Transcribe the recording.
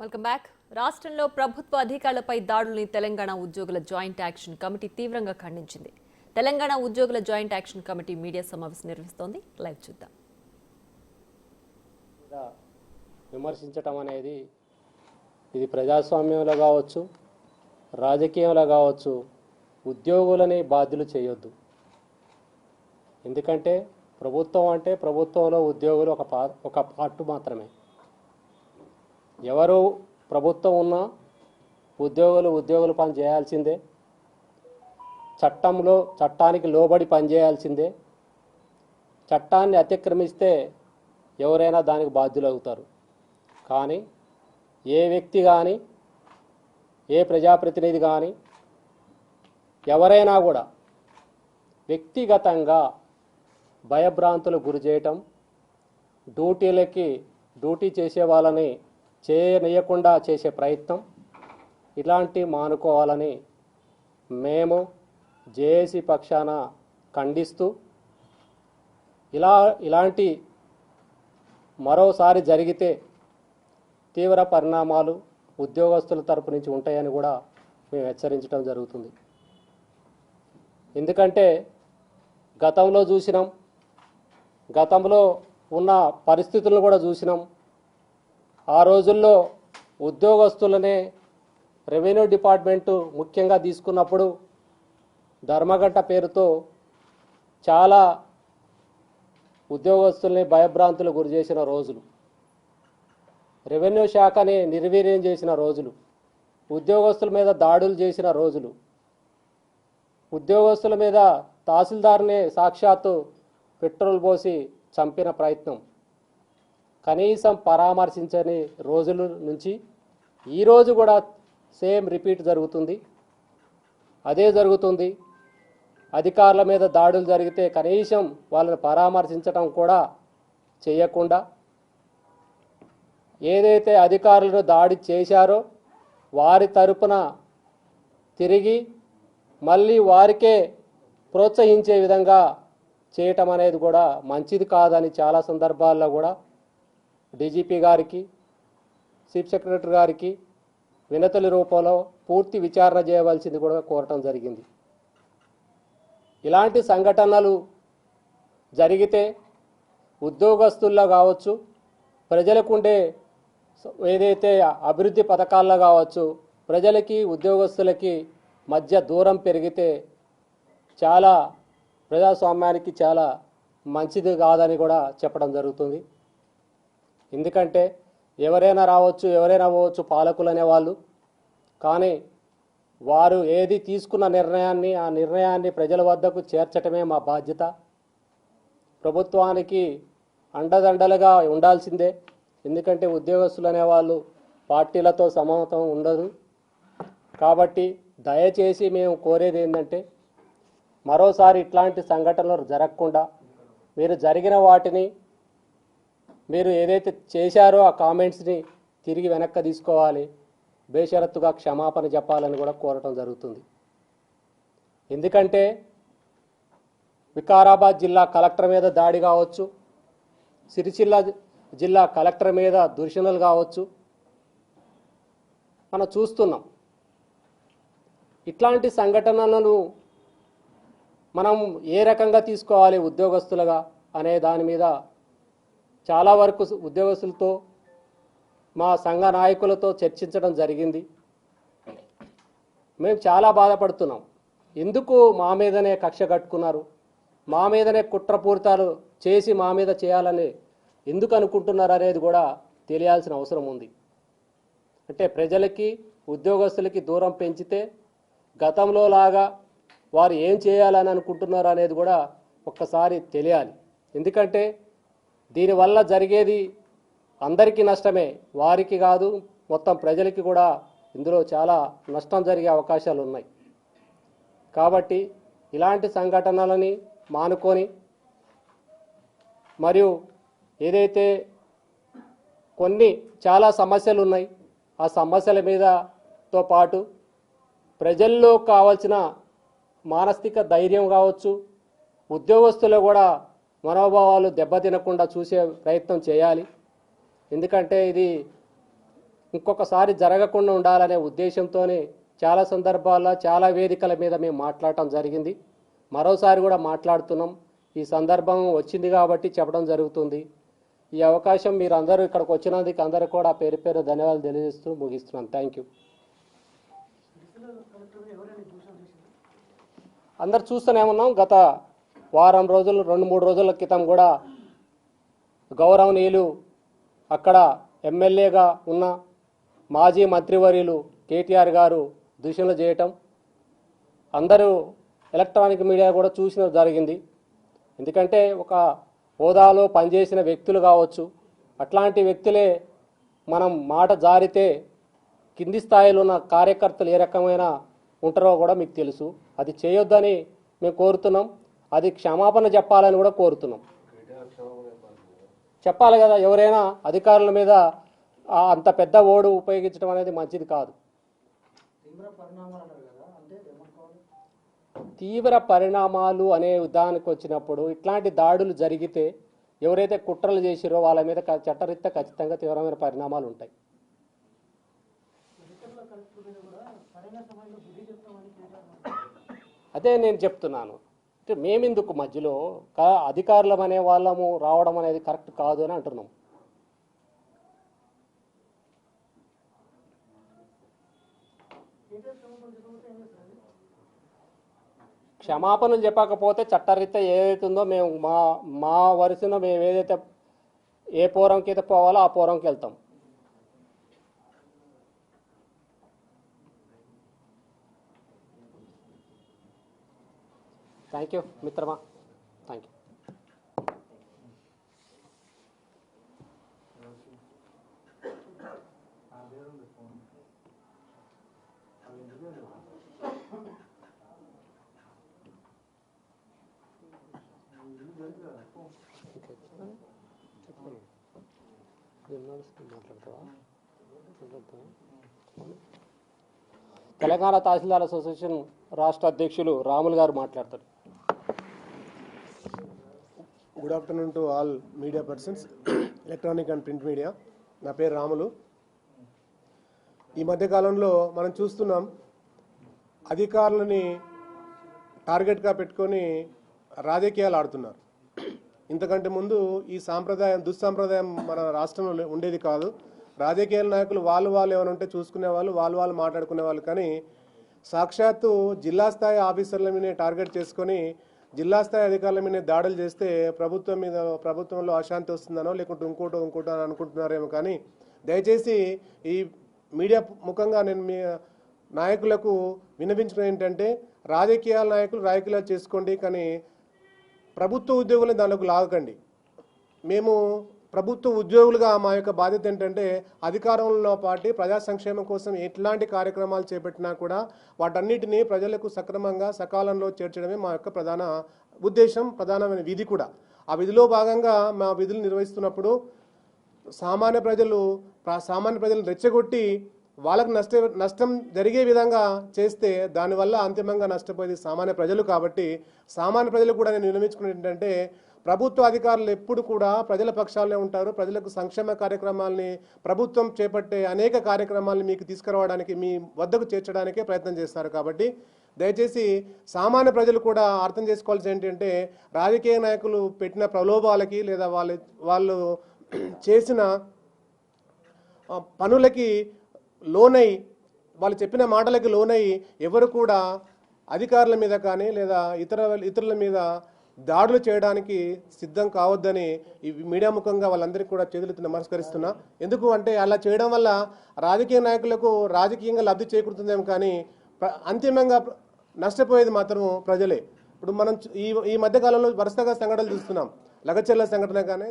Welcome back. రాష్ట్రంలో ప్రభుత్వ అధికారులపై దాడుల్ని తెలంగాణ ఉద్యోగుల జాయింట్ యాక్షన్ కమిటీ తీవ్రంగా ఖండించింది. తెలంగాణ ఉద్యోగుల జాయింట్ యాక్షన్ కమిటీ మీడియా సమావేశం నిర్వహిస్తోంది. లైవ్ చూద్దాం. విమర్శించటం అనేది ఇది ప్రజాస్వామ్యంలో కావచ్చు, రాజకీయంలో కావచ్చు, ఉద్యోగులని బాధ్యులు చేయొద్దు. ఎందుకంటే ప్రభుత్వం అంటే ప్రభుత్వంలో ఉద్యోగులు ఒక పార్ట్ మాత్రమే. ఎవరు ప్రభుత్వం ఉన్నా ఉద్యోగులు పని చేయాల్సిందే. చట్టానికి లోబడి పనిచేయాల్సిందే. చట్టాన్ని అతిక్రమిస్తే ఎవరైనా దానికి బాధ్యులు అవుతారు. కానీ ఏ వ్యక్తి కానీ, ఏ ప్రజాప్రతినిధి కానీ ఎవరైనా కూడా వ్యక్తిగతంగా భయభ్రాంతులు గురి చేయటం, డ్యూటీ చేసే వాళ్ళని చేయనీయకుండా చేసే ప్రయత్నం ఇలాంటి మానుకోవాలని మేము జేఏసీ పక్షాన ఖండిస్తూ, ఇలాంటి మరోసారి జరిగితే తీవ్ర పరిణామాలు ఉద్యోగస్తుల తరపు నుంచి ఉంటాయని కూడా మేము హెచ్చరించడం జరుగుతుంది. ఎందుకంటే గతంలో ఉన్న పరిస్థితులను కూడా చూసినాం. ఆ రోజుల్లో ఉద్యోగస్తులనే రెవెన్యూ డిపార్ట్మెంటు ముఖ్యంగా తీసుకున్నప్పుడు ధర్మగంట పేరుతో చాలా ఉద్యోగస్తుల్ని భయభ్రాంతులు గురి చేసిన రోజులు, రెవెన్యూ శాఖని నిర్వీర్యం చేసిన రోజులు, ఉద్యోగస్తుల మీద దాడులు చేసిన రోజులు, ఉద్యోగస్తుల మీద తహసీల్దార్నే సాక్షాత్తు పెట్రోల్ పోసి చంపిన ప్రయత్నం కనీసం పరామర్శించని రోజుల నుంచి ఈరోజు కూడా సేమ్ రిపీట్ జరుగుతుంది. అదే జరుగుతుంది. అధికారుల మీద దాడులు జరిగితే కనీసం వాళ్ళని పరామర్శించడం కూడా చేయకుండా, ఏదైతే అధికారులు దాడి చేశారో వారి తరపున తిరిగి మళ్ళీ వారికే ప్రోత్సహించే విధంగా చేయటం అనేది కూడా మంచిది కాదని చాలా సందర్భాల్లో కూడా డీజీపీ గారికి, చీఫ్ సెక్రటరీ గారికి వినతుల రూపంలో పూర్తి విచారణ చేయవలసింది కూడా కోరటం జరిగింది. ఇలాంటి సంఘటనలు జరిగితే ఉద్యోగస్తుల్లో కావచ్చు, ప్రజలకుండే ఏదైతే అభివృద్ధి పథకాల్లో కావచ్చు, ప్రజలకి ఉద్యోగస్తులకి మధ్య దూరం పెరిగితే చాలా ప్రజాస్వామ్యానికి చాలా మంచిది కాదని కూడా చెప్పడం జరుగుతుంది. ఎందుకంటే ఎవరైనా రావచ్చు, ఎవరైనా పోవచ్చు పాలకులు అనేవాళ్ళు. కానీ వారు ఏది తీసుకున్న ఆ నిర్ణయాన్ని ప్రజల వద్దకు చేర్చటమే మా బాధ్యత. ప్రభుత్వానికి అండదండలుగా ఉండాల్సిందే. ఎందుకంటే ఉద్యోగస్తులు అనేవాళ్ళు పార్టీలతో సమానతం ఉండదు. కాబట్టి దయచేసి మేము కోరేది ఏంటంటే మరోసారి ఇట్లాంటి సంఘటనలు జరగకుండా మీరు జరిగిన వాటిని మీరు ఏదైతే చేశారో ఆ కామెంట్స్ని తిరిగి వెనక్కి తీసుకోవాలి, బేషరతుగా క్షమాపణ చెప్పాలని కూడా కోరటం జరుగుతుంది. ఎందుకంటే వికారాబాద్ జిల్లా కలెక్టర్ మీద దాడి కావచ్చు, సిరిసిల్ల జిల్లా కలెక్టర్ మీద దూషణలు కావచ్చు, మనం చూస్తున్నాం. ఇట్లాంటి సంఘటనలను మనం ఏ రకంగా తీసుకోవాలి ఉద్యోగస్తులుగా అనే దాని మీద చాలా వరకు ఉద్యోగస్తులతో, మా సంఘ నాయకులతో చర్చించడం జరిగింది. మేము చాలా బాధపడుతున్నాం. ఎందుకు మా మీదనే కక్ష కట్టుకున్నారు, మా మీదనే కుట్రపూరితాలు చేసి మా మీద చేయాలని ఎందుకు అనుకుంటున్నారు అనేది కూడా తెలియాల్సిన అవసరం ఉంది. అంటే ప్రజలకి ఉద్యోగస్తులకి దూరం పెంచితే గతంలో లాగా వారు ఏం చేయాలని అనుకుంటున్నారు అనేది కూడా ఒక్కసారి తెలియాలి. ఎందుకంటే దీనివల్ల జరిగేది అందరికీ నష్టమే, వారికి కాదు మొత్తం ప్రజలకి కూడా ఇందులో చాలా నష్టం జరిగే అవకాశాలు ఉన్నాయి. కాబట్టి ఇలాంటి సంఘటనలని మానుకొని, మరియు ఏదైతే చాలా సమస్యలు ఉన్నాయి ఆ సమస్యల మీదతో పాటు ప్రజల్లో కావాల్సిన మానసిక ధైర్యం కావచ్చు, ఉద్యోగస్తులు కూడా మనోభావాలు దెబ్బతినకుండా చూసే ప్రయత్నం చేయాలి. ఎందుకంటే ఇది ఇంకొకసారి జరగకుండా ఉండాలనే ఉద్దేశంతోనే చాలా సందర్భాల్లో చాలా వేదికల మీద మేము మాట్లాడటం జరిగింది. మరోసారి కూడా మాట్లాడుతున్నాం. ఈ సందర్భం వచ్చింది కాబట్టి చెప్పడం జరుగుతుంది. ఈ అవకాశం మీరు అందరూ ఇక్కడికి వచ్చినందుకు అందరూ కూడా పేరు పేరు ధన్యవాదాలు తెలియజేస్తూ ముగిస్తున్నాను. Thank you. అందరు చూస్తూనే ఉన్నాం. గత వారం రోజులు 2-3 రోజుల క్రితం కూడా గౌరవనీయులు అక్కడ ఎమ్మెల్యేగా ఉన్న మాజీ మంత్రివర్యులు కేటీఆర్ గారు దూషణలు చేయటం అందరూ ఎలక్ట్రానిక్ మీడియా కూడా చూసిన జరిగింది. ఎందుకంటే ఒక హోదాలో పనిచేసిన వ్యక్తులు కావచ్చు, అట్లాంటి వ్యక్తులే మనం మాట జారితే కింది స్థాయిలో ఉన్న కార్యకర్తలు ఏ రకమైన ఉంటారో కూడా మీకు తెలుసు. అది చేయొద్దని మేము కోరుతున్నాం. అది క్షమాపణ చెప్పాలని కూడా కోరుతున్నాం. చెప్పాలి కదా, ఎవరైనా అధికారుల మీద అంత పెద్ద ఓడు ఉపయోగించడం అనేది మంచిది కాదు. తీవ్ర పరిణామాలు అనే దానికి వచ్చినప్పుడు ఇట్లాంటి దాడులు జరిగితే ఎవరైతే కుట్రలు చేసిరో వాళ్ళ మీద చట్టరీత్యా ఖచ్చితంగా తీవ్రమైన పరిణామాలు ఉంటాయి. అదే నేను చెప్తున్నాను. అంటే మేమెందుకు మధ్యలో అధికారులం అనే వాళ్ళము రావడం అనేది కరెక్ట్ కాదు అని అంటున్నాం. క్షమాపణలు చెప్పకపోతే చట్టరీత్యా ఏదైతుందో మేము మా వరుసలో మేము ఏదైతే ఏ పోరంకి అయితే పోవాలో ఆ పోరంకి వెళ్తాం. థ్యాంక్ యూ మిత్రమా. Thank you. Telangana tahsildar association రాష్ట్ర అధ్యక్షులు రాములు గారు మాట్లాడతారు. Good afternoon to all media persons, electronic and print media. నా పేరు రాములు. ఈ మధ్యకాలంలో మనం చూస్తున్నాం, అధికారులని టార్గెట్గా పెట్టుకొని రాజకీయాలు ఆడుతున్నారు. ఇంతకంటే ముందు ఈ దుస్సాంప్రదాయం మన రాష్ట్రంలో ఉండేది కాదు. రాజకీయ నాయకులు వాళ్ళు ఏమైనా ఉంటే చూసుకునేవాళ్ళు, వాళ్ళు మాట్లాడుకునేవాళ్ళు. కానీ సాక్షాత్తు జిల్లా స్థాయి ఆఫీసర్ల మీద టార్గెట్ చేసుకొని జిల్లా స్థాయి అధికారుల మీద దాడులు చేస్తే ప్రభుత్వంలో అశాంతి వస్తుందనో లేకుంటే ఇంకోటో అని అనుకుంటున్నారేమో. కానీ దయచేసి ఈ మీడియా ముఖంగా నేను మీ నాయకులకు విన్నవించడం ఏంటంటే, రాజకీయ నాయకులు చేసుకోండి, కానీ ప్రభుత్వ ఉద్యోగులను దానిలోకి లాగకండి. మేము ప్రభుత్వ ఉద్యోగులుగా మా యొక్క బాధ్యత ఏంటంటే, అధికారంలో పాటు ప్రజా సంక్షేమం కోసం ఎట్లాంటి కార్యక్రమాలు చేపట్టినా కూడా వాటన్నిటినీ ప్రజలకు సకాలంలో చేర్చడమే మా యొక్క ప్రధాన ఉద్దేశం, ప్రధానమైన విధి కూడా. ఆ విధిలో భాగంగా మా విధులు నిర్వహిస్తున్నప్పుడు సామాన్య ప్రజలను రెచ్చగొట్టి వాళ్ళకు నష్టం జరిగే విధంగా చేస్తే దానివల్ల అంతిమంగా నష్టపోయేది సామాన్య ప్రజలు. కాబట్టి సామాన్య ప్రజలు కూడా నేను విన్నవించుకునేది ఏంటంటే, ప్రభుత్వ అధికారులు ఎప్పుడు కూడా ప్రజల పక్షాలనే ఉంటారు. ప్రజలకు సంక్షేమ కార్యక్రమాలని, ప్రభుత్వం చేపట్టే అనేక కార్యక్రమాలను మీకు తీసుకురావడానికి, మీ వద్దకు చేర్చడానికే ప్రయత్నం చేస్తారు. కాబట్టి దయచేసి సామాన్య ప్రజలు కూడా అర్థం చేసుకోవాల్సి ఏంటంటే, రాజకీయ నాయకులు పెట్టిన ప్రలోభాలకి లేదా వాళ్ళు చేసిన పనులకి లోనై, వాళ్ళు చెప్పిన మాటలకి లోనై ఎవరు కూడా అధికారుల మీద కానీ లేదా ఇతరుల మీద దాడులు చేయడానికి సిద్ధం కావద్దని ఈ మీడియా ముఖంగా వాళ్ళందరికీ కూడా చేతులెత్తి నమస్కరిస్తున్నా. ఎందుకు అంటే, అలా చేయడం వల్ల రాజకీయ నాయకులకు రాజకీయంగా లబ్ధి చేకూరుతుందేమో, కానీ అంతిమంగా నష్టపోయేది మాత్రం ప్రజలే. ఇప్పుడు మనం ఈ మధ్యకాలంలో వరుసగా సంఘటనలు చూస్తున్నాం. లగచెర్ల సంఘటన కానీ